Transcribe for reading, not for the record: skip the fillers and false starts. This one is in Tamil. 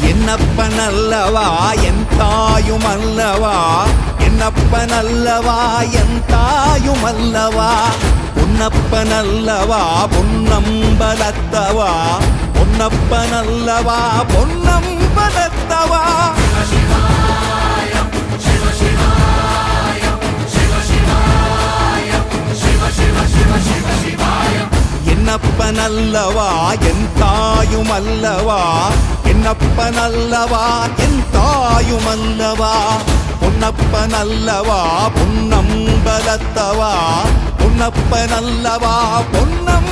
என்னப்பனல்லவா என் தாயுமல்லவா, என்னப்பனல்லவா என் தாயுமல்லவா, பொன்னப்பனல்லவா பொன்னம்பலத்தவா, பொன்னப்பனல்லவா பொன்னம்பலத்தவா. என்னப்பனல்லவா என் தாயுமல்லவா, என்னப்பனல்லவா என் தாயுமல்லவா, பொன்னப்பனல்லவா பொன்னம்பலத்தவா, பொன்னப்பனல்லவா பொன்னம்